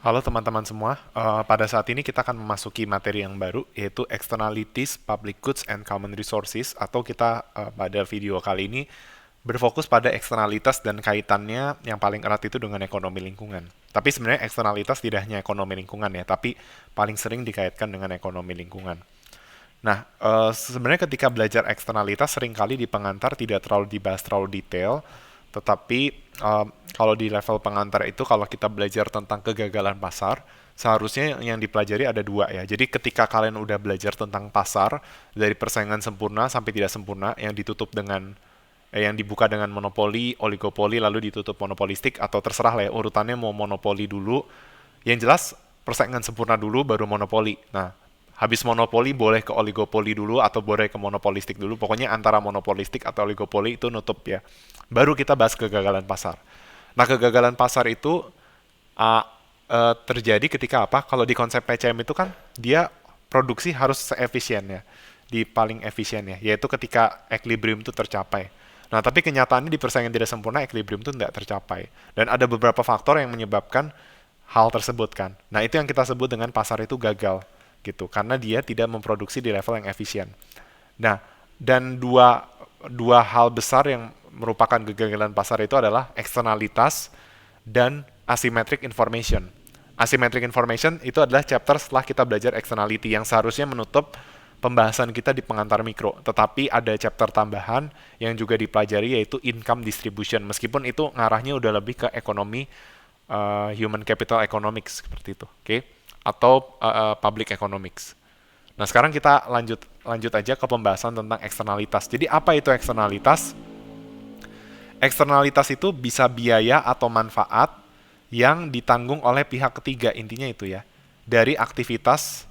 Halo teman-teman semua, pada saat ini kita akan memasuki materi yang baru yaitu Externalities, Public Goods, and Common Resources atau kita pada video kali ini berfokus pada eksternalitas dan kaitannya yang paling erat itu dengan ekonomi lingkungan. Tapi sebenarnya eksternalitas tidak hanya ekonomi lingkungan ya, tapi paling sering dikaitkan dengan ekonomi lingkungan. Nah, sebenarnya ketika belajar eksternalitas seringkali di pengantar tidak terlalu dibahas terlalu detail, tetapi kalau di level pengantar itu kalau kita belajar tentang kegagalan pasar, seharusnya yang dipelajari ada dua ya. Jadi ketika kalian udah belajar tentang pasar dari persaingan sempurna sampai tidak sempurna, yang ditutup dengan yang dibuka dengan monopoli, oligopoli, lalu ditutup monopolistik atau terserah lah ya urutannya mau monopoli dulu. Yang jelas persaingan sempurna dulu baru monopoli. Nah, habis monopoli boleh ke oligopoli dulu atau boleh ke monopolistik dulu. Pokoknya antara monopolistik atau oligopoli itu nutup ya. Baru kita bahas kegagalan pasar. Nah, kegagalan pasar itu terjadi ketika apa? Kalau di konsep PCM itu kan dia produksi harus seefisien ya, di paling efisien ya, yaitu ketika equilibrium itu tercapai. Nah, tapi kenyataannya di persaingan tidak sempurna equilibrium itu tidak tercapai. Dan ada beberapa faktor yang menyebabkan hal tersebut kan. Nah, itu yang kita sebut dengan pasar itu gagal gitu, karena dia tidak memproduksi di level yang efisien. Nah, dan dua hal besar yang merupakan kegagalan pasar itu adalah eksternalitas dan asymmetric information. Asymmetric information itu adalah chapter setelah kita belajar externality yang seharusnya menutup pembahasan kita di pengantar mikro. Tetapi ada chapter tambahan yang juga dipelajari yaitu income distribution. Meskipun itu ngarahnya udah lebih ke ekonomi human capital economics seperti itu, oke? Okay? Atau public economics. Nah, sekarang kita lanjut aja ke pembahasan tentang eksternalitas. Jadi apa itu eksternalitas? Eksternalitas itu bisa biaya atau manfaat yang ditanggung oleh pihak ketiga, intinya itu ya, dari aktivitas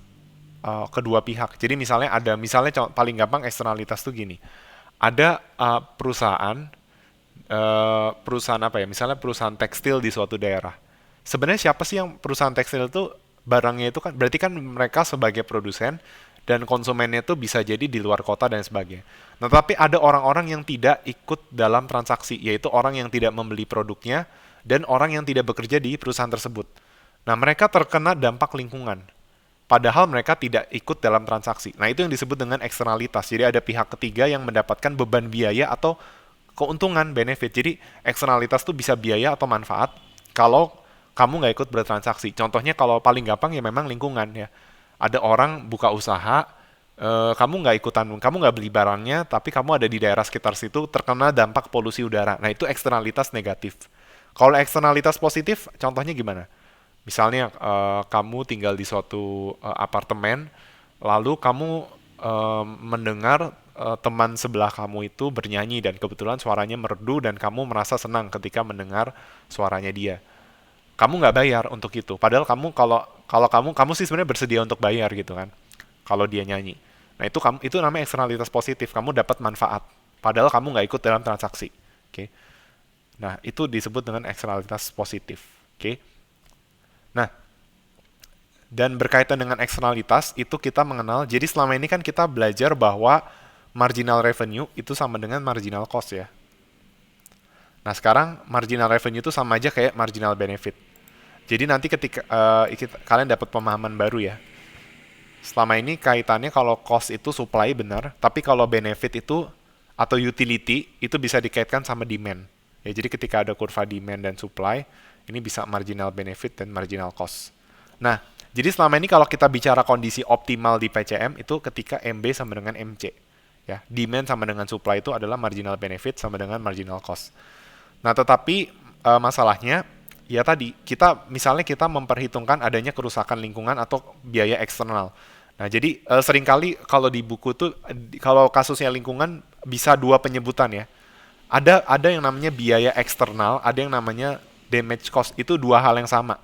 kedua pihak. Jadi misalnya paling gampang eksternalitas tuh gini. Ada perusahaan apa ya? Misalnya perusahaan tekstil di suatu daerah. Sebenarnya siapa sih yang perusahaan tekstil itu barangnya itu kan berarti kan mereka sebagai produsen dan konsumennya itu bisa jadi di luar kota dan sebagainya. Nah, tapi ada orang-orang yang tidak ikut dalam transaksi, yaitu orang yang tidak membeli produknya dan orang yang tidak bekerja di perusahaan tersebut. Nah, mereka terkena dampak lingkungan. Padahal mereka tidak ikut dalam transaksi. Nah, itu yang disebut dengan eksternalitas. Jadi ada pihak ketiga yang mendapatkan beban biaya atau keuntungan, benefit. Jadi eksternalitas itu bisa biaya atau manfaat kalau kamu nggak ikut bertransaksi. Contohnya kalau paling gampang ya memang lingkungan ya. Ada orang buka usaha, kamu nggak ikutan, kamu nggak beli barangnya, tapi kamu ada di daerah sekitar situ terkena dampak polusi udara. Nah, itu eksternalitas negatif. Kalau eksternalitas positif, contohnya gimana? Misalnya kamu tinggal di suatu apartemen, lalu kamu mendengar teman sebelah kamu itu bernyanyi dan kebetulan suaranya merdu dan kamu merasa senang ketika mendengar suaranya dia. Kamu nggak bayar untuk itu. Padahal kalau kalau kamu sih sebenarnya bersedia untuk bayar gitu kan. Kalau dia nyanyi. Nah, itu namanya eksternalitas positif. Kamu dapat manfaat. Padahal kamu nggak ikut dalam transaksi. Oke. Nah, itu disebut dengan eksternalitas positif. Oke. Nah, dan berkaitan dengan eksternalitas itu kita mengenal. Jadi selama ini kan kita belajar bahwa marginal revenue itu sama dengan marginal cost ya. Nah, sekarang marginal revenue itu sama aja kayak marginal benefit. Jadi nanti ketika kalian dapat pemahaman baru ya. Selama ini kaitannya kalau cost itu supply benar, tapi kalau benefit itu atau utility itu bisa dikaitkan sama demand. Ya, jadi ketika ada kurva demand dan supply, ini bisa marginal benefit dan marginal cost. Nah, jadi selama ini kalau kita bicara kondisi optimal di PCM itu ketika MB sama dengan MC. Ya, demand sama dengan supply itu adalah marginal benefit sama dengan marginal cost. Nah, tetapi masalahnya ya tadi misalnya kita memperhitungkan adanya kerusakan lingkungan atau biaya eksternal. Nah, jadi seringkali kalau di buku tuh kalau kasusnya lingkungan bisa dua penyebutan ya. Ada yang namanya biaya eksternal, ada yang namanya damage cost. Itu dua hal yang sama,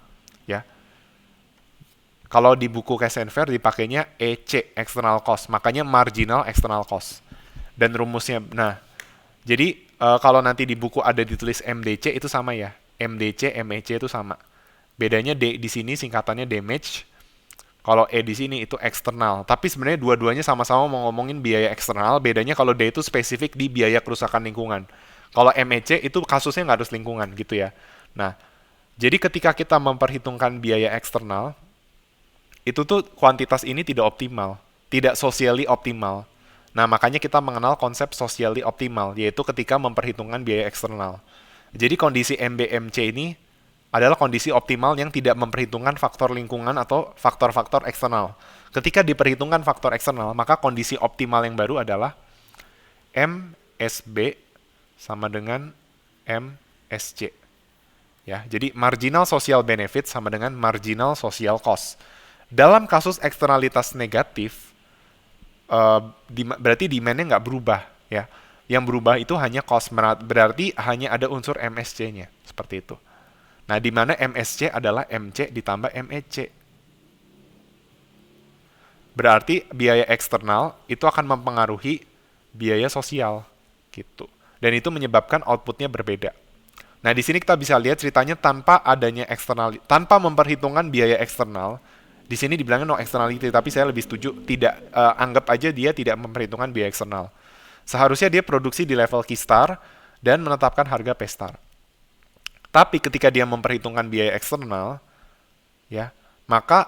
ya. Kalau di buku Cash and Fair dipakainya EC, external cost. Makanya marginal external cost. Dan rumusnya, nah, jadi kalau nanti di buku ada ditulis MDC itu sama ya. MDC, MEC itu sama. Bedanya D di sini singkatannya damage. Kalau E di sini itu eksternal. Tapi sebenarnya dua-duanya sama-sama mau ngomongin biaya eksternal. Bedanya kalau D itu spesifik di biaya kerusakan lingkungan. Kalau MEC itu kasusnya nggak harus lingkungan gitu ya. Nah, Jadi ketika kita memperhitungkan biaya eksternal, itu tuh kuantitas ini tidak optimal, tidak socially optimal. Nah, makanya kita mengenal konsep socially optimal, yaitu ketika memperhitungkan biaya eksternal. Jadi kondisi MBMC ini adalah kondisi optimal yang tidak memperhitungkan faktor lingkungan atau faktor-faktor eksternal. Ketika diperhitungkan faktor eksternal, maka kondisi optimal yang baru adalah MSB sama dengan MSC. Ya, jadi marginal social benefit sama dengan marginal social cost. Dalam kasus eksternalitas negatif, berarti demand-nya nggak berubah, ya. Yang berubah itu hanya cost, berarti hanya ada unsur MSC-nya, seperti itu. Nah, di mana MSC adalah MC ditambah MEC. Berarti biaya eksternal itu akan mempengaruhi biaya sosial, gitu. Dan itu menyebabkan outputnya berbeda. Nah, di sini kita bisa lihat ceritanya tanpa adanya eksternal, tanpa memperhitungkan biaya eksternal. Di sini dibilangnya no externality, tapi saya lebih setuju tidak, anggap aja dia tidak memperhitungkan biaya eksternal. Seharusnya dia produksi di level Keystar dan menetapkan harga P-Star. Tapi ketika dia memperhitungkan biaya eksternal, ya, maka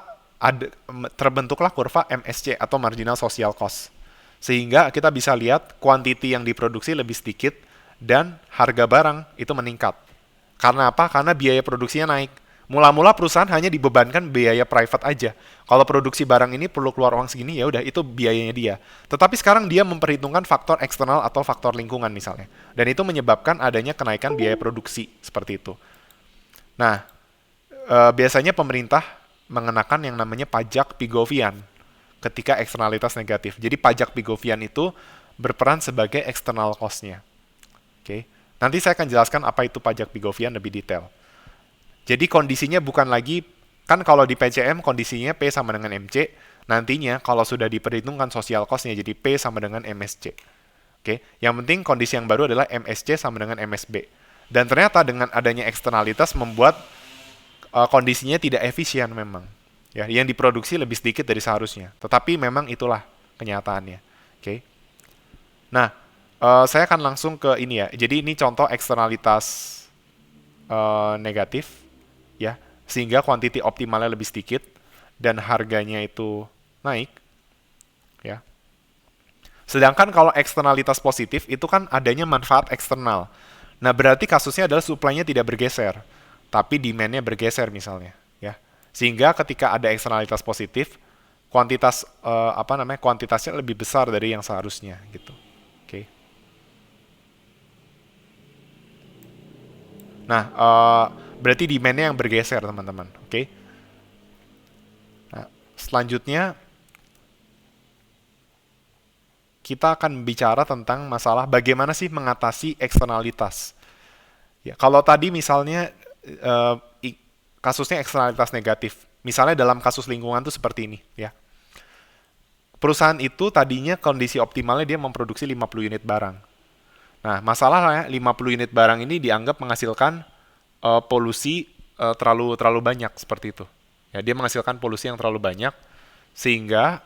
terbentuklah kurva MSC atau marginal social cost. Sehingga kita bisa lihat quantity yang diproduksi lebih sedikit dan harga barang itu meningkat. Karena apa? Karena biaya produksinya naik. Mula-mula perusahaan hanya dibebankan biaya private aja. Kalau produksi barang ini perlu keluar uang segini, ya udah itu biayanya dia. Tetapi sekarang dia memperhitungkan faktor eksternal atau faktor lingkungan misalnya. Dan itu menyebabkan adanya kenaikan biaya produksi seperti itu. Nah, biasanya pemerintah mengenakan yang namanya pajak Pigovian ketika eksternalitas negatif. Jadi pajak Pigovian itu berperan sebagai external cost-nya. Oke. Nanti saya akan jelaskan apa itu pajak Pigovian lebih detail. Jadi kondisinya bukan lagi, kan kalau di PCM kondisinya P sama dengan MC, nantinya kalau sudah diperhitungkan social cost-nya jadi P sama dengan MSC. Oke, yang penting kondisi yang baru adalah MSC sama dengan MSB. Dan ternyata dengan adanya eksternalitas membuat kondisinya tidak efisien memang. Ya, yang diproduksi lebih sedikit dari seharusnya. Tetapi memang itulah kenyataannya. Oke. Nah, saya akan langsung ke ini ya. Jadi ini contoh eksternalitas negatif. Ya, sehingga quantity optimalnya lebih sedikit dan harganya itu naik, ya. Sedangkan kalau eksternalitas positif itu kan adanya manfaat eksternal. Nah, berarti kasusnya adalah supply-nya tidak bergeser, tapi demand-nya bergeser misalnya, ya. Sehingga ketika ada eksternalitas positif, kuantitasnya lebih besar dari yang seharusnya, gitu. Oke. Nah, berarti demand-nya yang bergeser, teman-teman. Oke. Nah, selanjutnya kita akan bicara tentang masalah bagaimana sih mengatasi eksternalitas. Ya, kalau tadi misalnya kasusnya eksternalitas negatif. Misalnya dalam kasus lingkungan itu seperti ini, ya. Perusahaan itu tadinya kondisi optimalnya dia memproduksi 50 unit barang. Nah, masalahnya 50 unit barang ini dianggap menghasilkan polusi terlalu banyak seperti itu. Ya, dia menghasilkan polusi yang terlalu banyak sehingga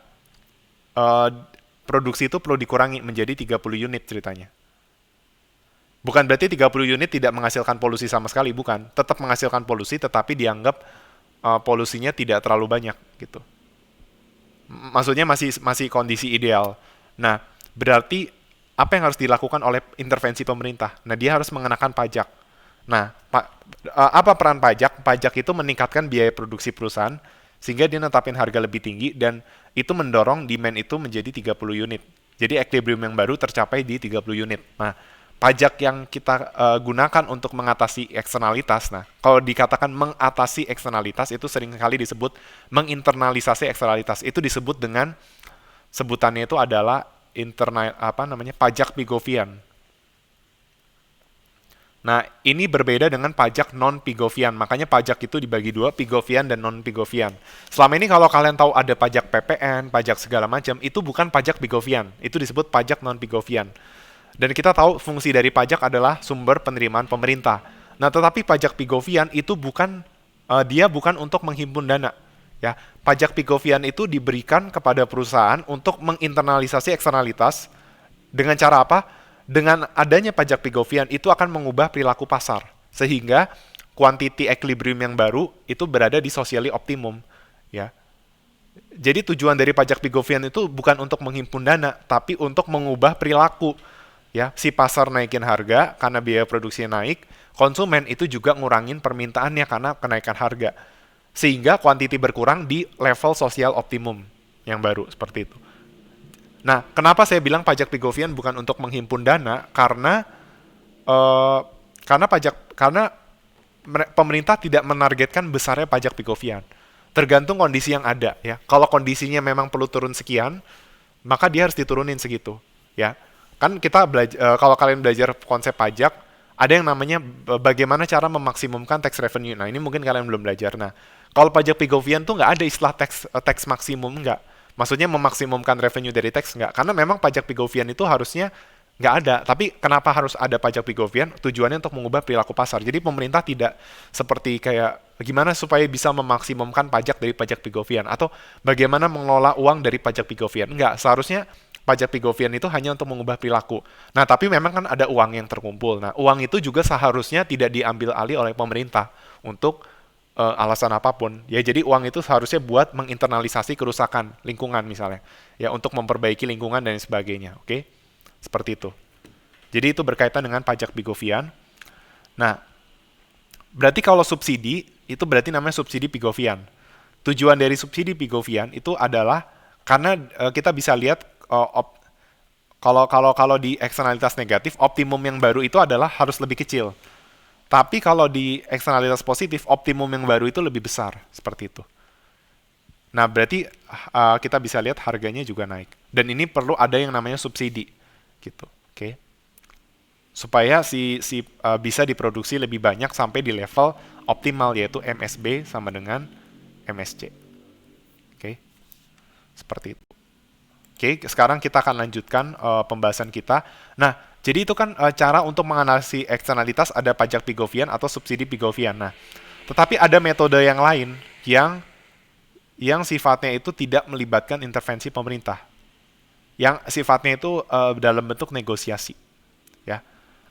produksi itu perlu dikurangi menjadi 30 unit ceritanya. Bukan berarti 30 unit tidak menghasilkan polusi sama sekali, bukan. Tetap menghasilkan polusi tetapi dianggap polusinya tidak terlalu banyak gitu. Maksudnya masih kondisi ideal. Nah, berarti apa yang harus dilakukan oleh intervensi pemerintah? Nah, dia harus mengenakan pajak. Nah, apa peran pajak? Pajak itu meningkatkan biaya produksi perusahaan sehingga dia netapin harga lebih tinggi dan itu mendorong demand itu menjadi 30 unit. Jadi equilibrium yang baru tercapai di 30 unit. Nah, pajak yang kita gunakan untuk mengatasi eksternalitas. Nah, kalau dikatakan mengatasi eksternalitas itu seringkali disebut menginternalisasi eksternalitas. Itu disebut dengan sebutannya itu adalah pajak Pigovian. Nah, ini berbeda dengan pajak non-Pigovian. Makanya pajak itu dibagi dua, Pigovian dan non-Pigovian. Selama ini kalau kalian tahu ada pajak PPN, pajak segala macam, itu bukan pajak Pigovian. Itu disebut pajak non-Pigovian. Dan kita tahu fungsi dari pajak adalah sumber penerimaan pemerintah. Nah, tetapi pajak Pigovian itu dia bukan untuk menghimpun dana. Ya, pajak Pigovian itu diberikan kepada perusahaan untuk menginternalisasi eksternalitas dengan cara apa? Dengan adanya pajak Pigovian itu akan mengubah perilaku pasar. Sehingga quantity equilibrium yang baru itu berada di socially optimum, ya. Jadi tujuan dari pajak Pigovian itu bukan untuk menghimpun dana, tapi untuk mengubah perilaku. Ya, si pasar naikin harga karena biaya produksinya naik, konsumen itu juga ngurangin permintaannya karena kenaikan harga. Sehingga kuantiti berkurang di level sosial optimum yang baru seperti itu. Nah, kenapa saya bilang pajak Pigovian bukan untuk menghimpun dana? Eh, karena pemerintah tidak menargetkan besarnya pajak Pigovian. Tergantung kondisi yang ada, ya. Kalau kondisinya memang perlu turun sekian, maka dia harus diturunin segitu, ya. Kan kita kalau kalian belajar konsep pajak, ada yang namanya bagaimana cara memaksimumkan tax revenue. Nah, ini mungkin kalian belum belajar. Nah, kalau pajak Pigovian tuh nggak ada istilah tax maksimum, nggak. Maksudnya memaksimumkan revenue dari tax, nggak. Karena memang pajak Pigovian itu harusnya nggak ada. Tapi kenapa harus ada pajak Pigovian? Tujuannya untuk mengubah perilaku pasar. Jadi pemerintah tidak seperti kayak gimana supaya bisa memaksimumkan pajak dari pajak Pigovian atau bagaimana mengelola uang dari pajak Pigovian. Enggak, seharusnya pajak Pigovian itu hanya untuk mengubah perilaku. Nah, tapi memang kan ada uang yang terkumpul. Nah, uang itu juga seharusnya tidak diambil alih oleh pemerintah untuk alasan apapun. Ya, jadi uang itu seharusnya buat menginternalisasi kerusakan lingkungan misalnya. Ya, untuk memperbaiki lingkungan dan sebagainya. Oke? Seperti itu. Jadi itu berkaitan dengan pajak Pigovian. Nah, berarti kalau subsidi, itu berarti namanya subsidi Pigovian. Tujuan dari subsidi Pigovian itu adalah karena kita bisa lihat kalau di eksternalitas negatif, optimum yang baru itu adalah harus lebih kecil. Tapi kalau di eksternalitas positif, optimum yang baru itu lebih besar, seperti itu. Nah, berarti kita bisa lihat harganya juga naik. Dan ini perlu ada yang namanya subsidi, gitu. Oke. Supaya bisa diproduksi lebih banyak sampai di level optimal, yaitu MSB sama dengan MSC. Oke. Seperti itu. Oke, sekarang kita akan lanjutkan pembahasan kita. Nah, jadi itu kan cara untuk menganalisis eksternalitas, ada pajak Pigovian atau subsidi Pigovian. Nah, tetapi ada metode yang lain yang sifatnya itu tidak melibatkan intervensi pemerintah. Yang sifatnya itu dalam bentuk negosiasi. Ya.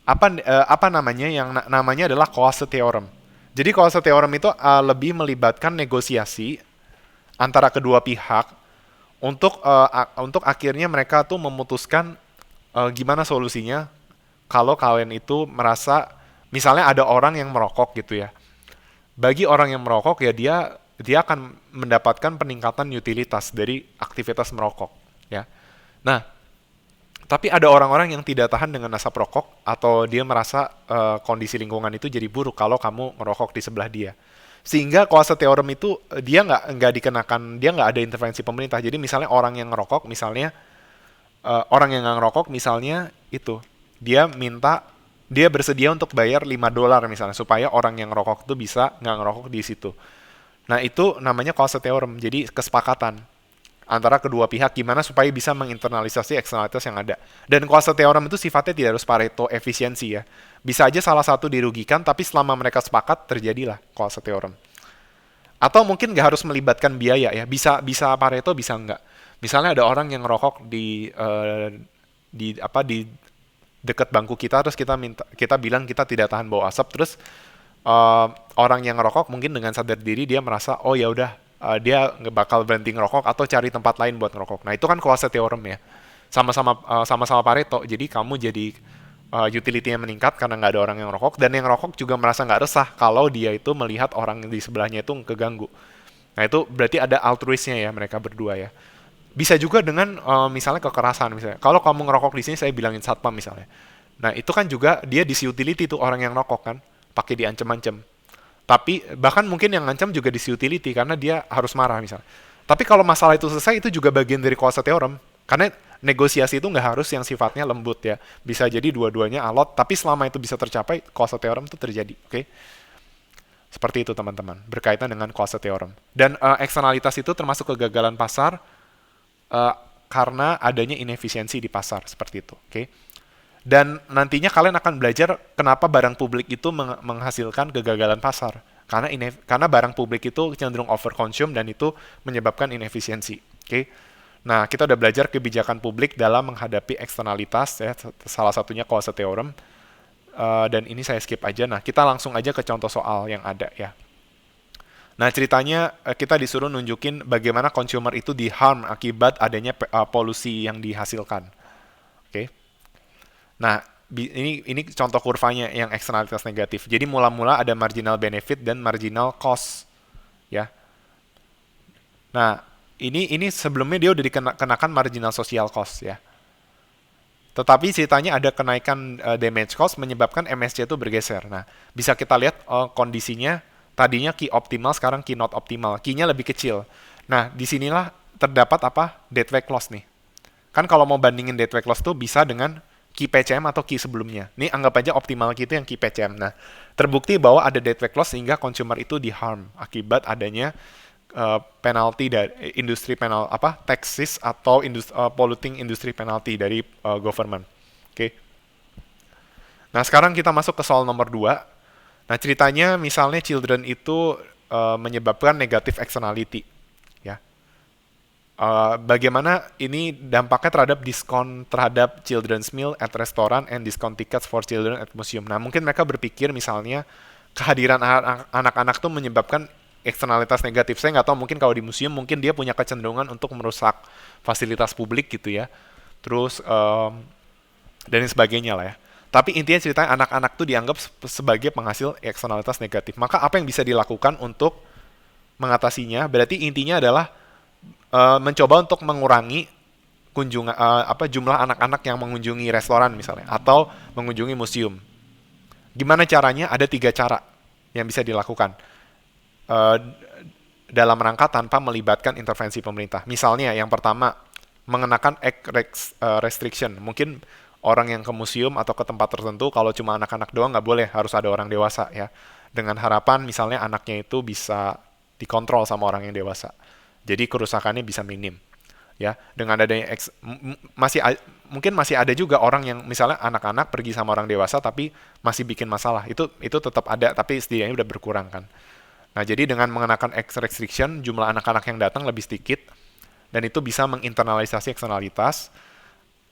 Apa namanya? Yang namanya adalah Coase Theorem. Jadi Coase Theorem itu lebih melibatkan negosiasi antara kedua pihak untuk akhirnya mereka tuh memutuskan gimana solusinya kalau kalian itu merasa misalnya ada orang yang merokok gitu ya. Bagi orang yang merokok ya dia akan mendapatkan peningkatan utilitas dari aktivitas merokok, ya. Nah, tapi ada orang-orang yang tidak tahan dengan asap rokok atau dia merasa kondisi lingkungan itu jadi buruk kalau kamu merokok di sebelah dia. Sehingga Coase Theorem itu dia nggak dikenakan, dia nggak ada intervensi pemerintah. Jadi misalnya orang yang ngerokok misalnya itu dia bersedia untuk bayar $5 misalnya supaya orang yang ngerokok itu bisa nggak ngerokok di situ. Nah, itu namanya Coase Theorem. Jadi kesepakatan antara kedua pihak gimana supaya bisa menginternalisasi eksternalitas yang ada. Dan Coase Theorem itu sifatnya tidak harus Pareto efisiensi ya. Bisa aja salah satu dirugikan, tapi selama mereka sepakat terjadilah Coase Theorem. Atau mungkin nggak harus melibatkan biaya ya. Bisa Pareto, bisa nggak. Misalnya ada orang yang ngerokok di dekat bangku kita, terus kita bilang kita tidak tahan bau asap, terus orang yang ngerokok mungkin dengan sadar diri dia merasa oh ya udah dia nggak bakal berhenti ngerokok atau cari tempat lain buat ngerokok. Nah, itu kan Coase Theorem ya. Sama-sama Pareto. Jadi kamu jadi utility-nya meningkat karena nggak ada orang yang ngerokok, dan yang ngerokok juga merasa nggak resah kalau dia itu melihat orang di sebelahnya itu keganggu. Nah, itu berarti ada altruisnya ya mereka berdua ya. Bisa juga dengan misalnya kekerasan misalnya. Kalau kamu ngerokok di sini saya bilangin satpam misalnya. Nah, itu kan juga dia disutility tuh orang yang ngerokok kan, pakai diancem-ancem. Tapi bahkan mungkin yang ngancam juga disutility karena dia harus marah misalnya. Tapi kalau masalah itu selesai, itu juga bagian dari Coase Theorem. Karena negosiasi itu nggak harus yang sifatnya lembut ya. Bisa jadi dua-duanya alot, tapi selama itu bisa tercapai, Coase Theorem itu terjadi. Oke? Seperti itu teman-teman, berkaitan dengan Coase Theorem. Dan eksternalitas itu termasuk kegagalan pasar karena adanya inefisiensi di pasar, seperti itu. Oke? Dan nantinya kalian akan belajar kenapa barang publik itu menghasilkan kegagalan pasar. Karena barang publik itu cenderung overconsume dan itu menyebabkan inefisiensi. Oke. Nah, kita udah belajar kebijakan publik dalam menghadapi eksternalitas ya, salah satunya Coase Theorem. Dan ini saya skip aja. Nah, kita langsung aja ke contoh soal yang ada ya. Nah, ceritanya kita disuruh nunjukin bagaimana consumer itu di harm akibat adanya polusi yang dihasilkan. Oke. Nah, ini contoh kurvanya yang eksternalitas negatif. Jadi mula-mula ada marginal benefit dan marginal cost ya. Nah, ini sebelumnya dia udah dikenakan marginal social cost ya. Tetapi ceritanya ada kenaikan damage cost menyebabkan MSC itu bergeser. Nah, bisa kita lihat kondisinya tadinya key optimal, sekarang key not optimal. Key-nya lebih kecil. Nah, disinilah terdapat apa? Dead weight loss nih. Kan kalau mau bandingin dead weight loss tuh bisa dengan key PCM atau key sebelumnya. Nih anggap aja optimal key itu yang key PCM. Nah, terbukti bahwa ada dead weight loss sehingga consumer itu di harm akibat adanya penalti dari industri penal apa taxes atau polluting industry penalty dari government. Oke. Nah, sekarang kita masuk ke soal nomor 2. Nah, ceritanya misalnya children itu menyebabkan negative externality ya. Bagaimana ini dampaknya terhadap diskon terhadap children's meal at restaurant and discount tickets for children at museum. Nah, mungkin mereka berpikir misalnya kehadiran anak-anak tuh menyebabkan eksternalitas negatif. Saya nggak tahu, mungkin kalau di museum mungkin dia punya kecenderungan untuk merusak fasilitas publik gitu ya. Terus dan sebagainya lah ya. Tapi intinya ceritanya anak-anak tuh dianggap sebagai penghasil eksternalitas negatif. Maka apa yang bisa dilakukan untuk mengatasinya? Berarti intinya adalah mencoba untuk mengurangi jumlah anak-anak yang mengunjungi restoran misalnya atau mengunjungi museum. Gimana caranya? Ada 3 cara yang bisa dilakukan dalam rangka tanpa melibatkan intervensi pemerintah. Misalnya yang pertama, mengenakan restriction. Mungkin orang yang ke museum atau ke tempat tertentu kalau cuma anak-anak doang nggak boleh, harus ada orang dewasa ya. Dengan harapan misalnya anaknya itu bisa dikontrol sama orang yang dewasa. Jadi kerusakannya bisa minim. Ya, dengan adanya mungkin masih ada juga orang yang misalnya anak-anak pergi sama orang dewasa tapi masih bikin masalah. Itu tetap ada tapi setidaknya udah berkurang kan. Nah, jadi dengan mengenakan X restriction, jumlah anak-anak yang datang lebih sedikit, dan itu bisa menginternalisasi eksternalitas.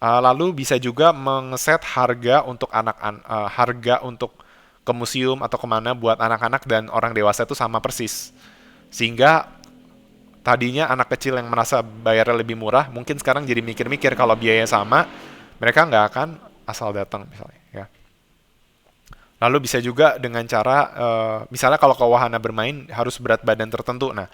Lalu bisa juga mengeset harga untuk harga untuk ke museum atau kemana buat anak-anak dan orang dewasa itu sama persis. Sehingga tadinya anak kecil yang merasa bayarnya lebih murah, mungkin sekarang jadi mikir-mikir kalau biaya sama, mereka nggak akan asal datang misalnya. Ya. Lalu bisa juga dengan cara, misalnya kalau ke wahana bermain harus berat badan tertentu. Nah,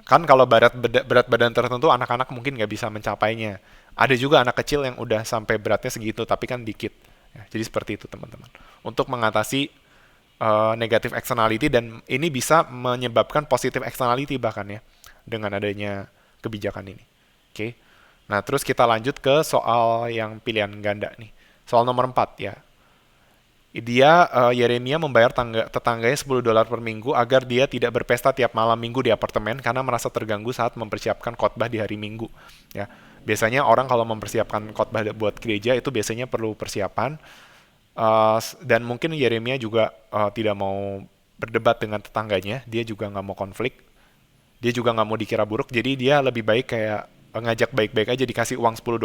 kan kalau berat badan tertentu anak-anak mungkin nggak bisa mencapainya. Ada juga anak kecil yang udah sampai beratnya segitu, tapi kan dikit. Ya, jadi seperti itu teman-teman. Untuk mengatasi negative externality, dan ini bisa menyebabkan positive externality bahkan ya, dengan adanya kebijakan ini. Oke. Nah, terus kita lanjut ke soal yang pilihan ganda nih. Soal nomor 4 ya. Dia Yeremia membayar tetangganya $10 per minggu agar dia tidak berpesta tiap malam minggu di apartemen karena merasa terganggu saat mempersiapkan khotbah di hari Minggu. Ya, biasanya orang kalau mempersiapkan khotbah buat gereja itu biasanya perlu persiapan, dan mungkin Yeremia juga tidak mau berdebat dengan tetangganya, dia juga nggak mau konflik, dia juga nggak mau dikira buruk, jadi dia lebih baik kayak ngajak baik-baik aja, dikasih uang $10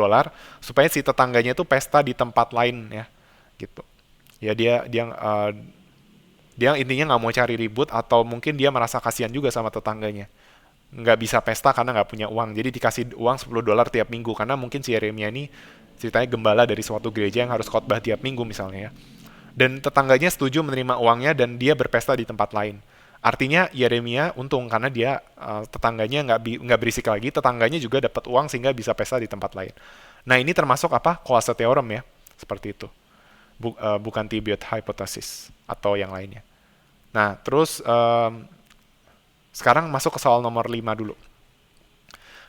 supaya si tetangganya tuh pesta di tempat lain ya, gitu. Ya dia intinya nggak mau cari ribut, atau mungkin dia merasa kasihan juga sama tetangganya nggak bisa pesta karena nggak punya uang, jadi dikasih uang $10 tiap minggu karena mungkin si Yeremia ini ceritanya gembala dari suatu gereja yang harus khotbah tiap minggu misalnya ya, dan tetangganya setuju menerima uangnya dan dia berpesta di tempat lain. Artinya Yeremia untung karena dia tetangganya nggak berisik lagi, tetangganya juga dapat uang sehingga bisa pesta di tempat lain. Nah, ini termasuk apa? Kuasa teorem ya, seperti itu. Bukan Tibiot hypothesis atau yang lainnya. Nah, terus sekarang masuk ke soal nomor 5 dulu.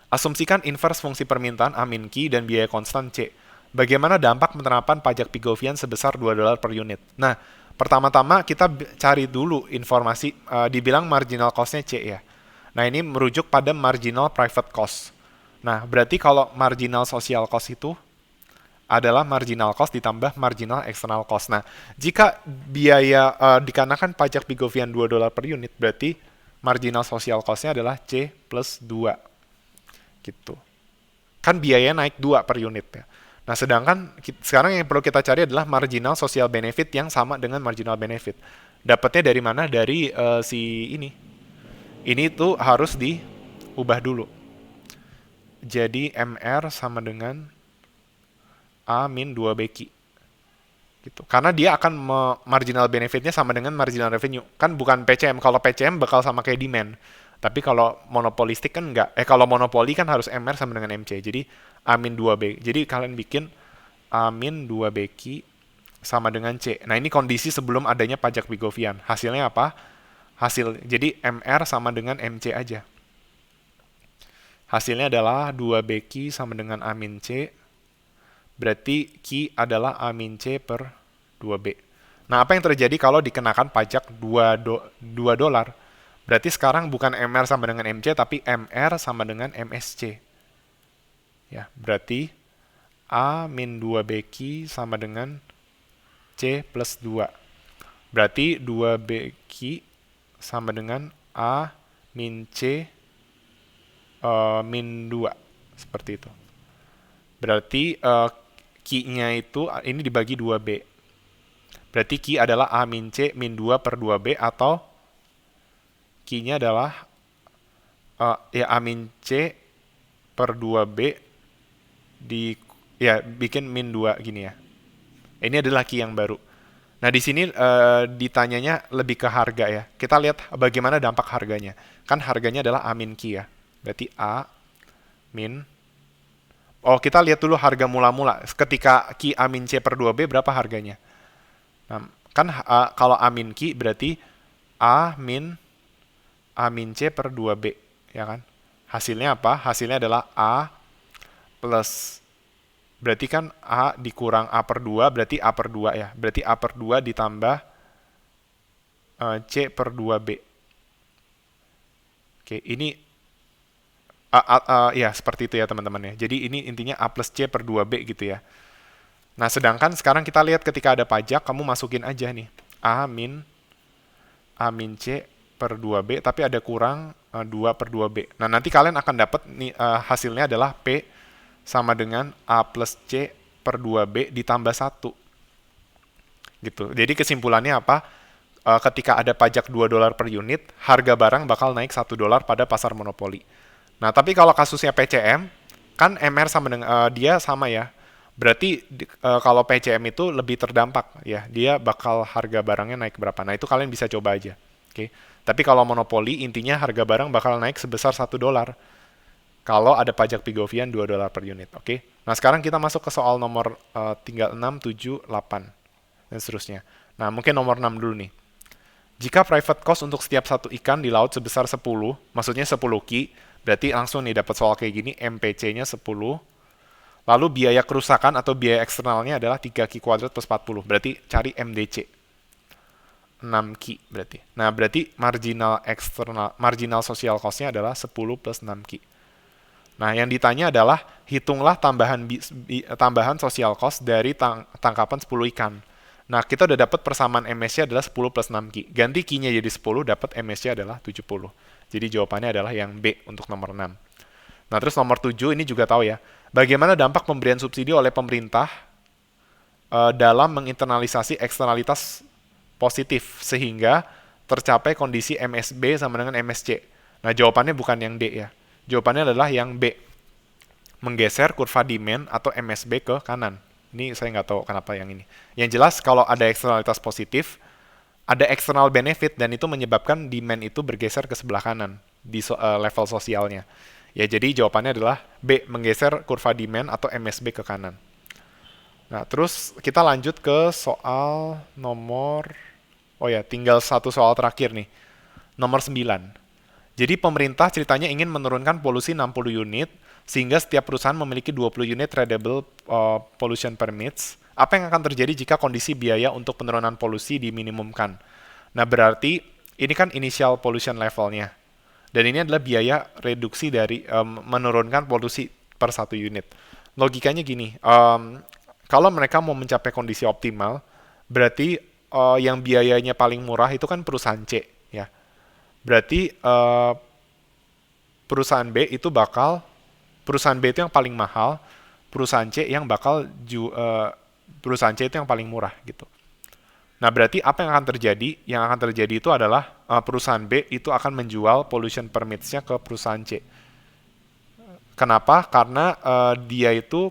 Asumsikan inverse fungsi permintaan A min Q dan biaya konstan C. Bagaimana dampak penerapan pajak Pigovian sebesar $2 per unit? Nah, pertama-tama kita cari dulu informasi, dibilang marginal cost-nya C ya. Nah, ini merujuk pada marginal private cost. Nah, berarti kalau marginal social cost itu adalah marginal cost ditambah marginal external cost. Nah, jika biaya dikarenakan pajak Pigovian $2 per unit, berarti marginal social cost-nya adalah C plus 2. Gitu. Kan biayanya naik 2 per unit ya. Nah, sedangkan sekarang yang perlu kita cari adalah marginal social benefit yang sama dengan marginal benefit. Dapatnya dari mana? Dari si ini. Ini tuh harus diubah dulu. Jadi MR sama dengan A min 2 beki. Gitu. Karena dia akan marginal benefitnya sama dengan marginal revenue. Kan bukan PCM. Kalau PCM bakal sama kayak demand. Tapi kalau monopolistik kan enggak. Kalau monopoli kan harus MR sama dengan MC. Jadi A min 2 B. Jadi kalian bikin A min 2 beki sama dengan C. Nah, ini kondisi sebelum adanya pajak Pigovian. Hasilnya apa? Jadi MR sama dengan MC aja. Hasilnya adalah 2 beki sama dengan A min C. Berarti Q adalah A min C per 2B. Nah, apa yang terjadi kalau dikenakan pajak 2 dolar? Berarti sekarang bukan MR sama dengan MC, tapi MR sama dengan MSC. Ya, berarti A min 2BQ sama dengan C plus 2. Berarti 2BQ sama dengan A min C min 2. Seperti itu. Berarti Q-nya itu ini dibagi 2B. Berarti Q adalah A min C min 2 per 2B atau Q-nya adalah ya A min C per 2B bikin min 2 gini ya. Ini adalah Q yang baru. Nah, di sini ditanyanya lebih ke harga ya. Kita lihat bagaimana dampak harganya. Kan harganya adalah A min Q ya. Berarti A min kita lihat dulu harga mula-mula. Ketika Q A min C per 2B berapa harganya? Nah, kan kalau A min Q berarti A min C per 2B, ya kan? Hasilnya apa? Hasilnya adalah A plus, berarti kan A dikurang A per 2, berarti A per 2 ya. Berarti A per 2 ditambah C per 2B. Oke, ini ya seperti itu ya teman-teman ya. Jadi ini intinya A plus C per 2B gitu ya. Nah, sedangkan sekarang kita lihat ketika ada pajak, kamu masukin aja nih. A min C per 2B, tapi ada kurang 2 per 2B. Nah, nanti kalian akan dapat hasilnya adalah P sama dengan A plus C per 2B ditambah 1. Gitu. Jadi kesimpulannya apa? Ketika ada pajak 2 dolar per unit, harga barang bakal naik 1 dolar pada pasar monopoli. Nah, tapi kalau kasusnya PCM, kan MR sama dengan dia sama ya. Berarti kalau PCM itu lebih terdampak ya. Dia bakal harga barangnya naik berapa. Nah, itu kalian bisa coba aja. Oke. Tapi kalau monopoli, intinya harga barang bakal naik sebesar 1 dolar. Kalau ada pajak Pigovian 2 dolar per unit. Oke. Nah, sekarang kita masuk ke soal nomor tinggal 6, 7, 8. Dan seterusnya. Nah, mungkin nomor 6 dulu nih. Jika private cost untuk setiap satu ikan di laut sebesar 10, maksudnya 10 Ki, berarti langsung nih dapat soal kayak gini, MPC-nya 10. Lalu biaya kerusakan atau biaya eksternalnya adalah 3 Ki kuadrat plus 40. Berarti cari MDC. 6 Ki berarti. Nah, berarti marginal social cost-nya adalah 10 plus 6 Ki. Nah, yang ditanya adalah hitunglah tambahan social cost dari tangkapan 10 ikan. Nah, kita udah dapat persamaan MS-nya adalah 10 plus 6 Ki. Ganti Ki-nya jadi 10, dapat MS-nya adalah 70. Jadi jawabannya adalah yang B untuk nomor 6. Nah, terus nomor 7 ini juga tahu ya. Bagaimana dampak pemberian subsidi oleh pemerintah dalam menginternalisasi eksternalitas positif sehingga tercapai kondisi MSB sama dengan MSC. Nah, jawabannya bukan yang D ya. Jawabannya adalah yang B. Menggeser kurva demand atau MSB ke kanan. Ini saya nggak tahu kenapa yang ini. Yang jelas kalau ada eksternalitas positif, ada external benefit dan itu menyebabkan demand itu bergeser ke sebelah kanan di level sosialnya. Ya, jadi jawabannya adalah B, menggeser kurva demand atau MSB ke kanan. Nah, terus kita lanjut ke soal nomor, tinggal satu soal terakhir nih. Nomor 9. Jadi pemerintah ceritanya ingin menurunkan polusi 60 unit, sehingga setiap perusahaan memiliki 20 unit tradable pollution permits. Apa yang akan terjadi jika kondisi biaya untuk penurunan polusi diminimumkan? Nah, berarti ini kan initial pollution levelnya. Dan ini adalah biaya reduksi dari menurunkan polusi per satu unit. Logikanya gini, kalau mereka mau mencapai kondisi optimal, berarti yang biayanya paling murah itu kan perusahaan C, ya. Berarti perusahaan B itu yang paling mahal, perusahaan C yang perusahaan C itu yang paling murah gitu. Nah, berarti apa yang akan terjadi? Yang akan terjadi itu adalah perusahaan B itu akan menjual pollution permits-nya ke perusahaan C. Kenapa? Karena dia itu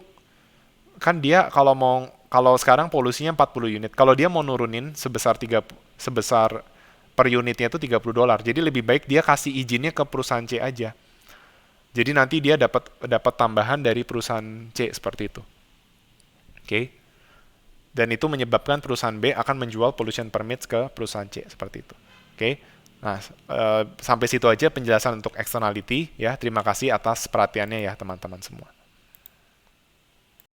kan dia kalau sekarang polusinya 40 unit. Kalau dia mau nurunin sebesar per unitnya itu $30. Jadi lebih baik dia kasih izinnya ke perusahaan C aja. Jadi nanti dia dapat tambahan dari perusahaan C seperti itu. Oke. Okay? Dan itu menyebabkan perusahaan B akan menjual pollution permits ke perusahaan C seperti itu. Oke. Okay? Nah, sampai situ aja penjelasan untuk externality ya. Terima kasih atas perhatiannya ya teman-teman semua.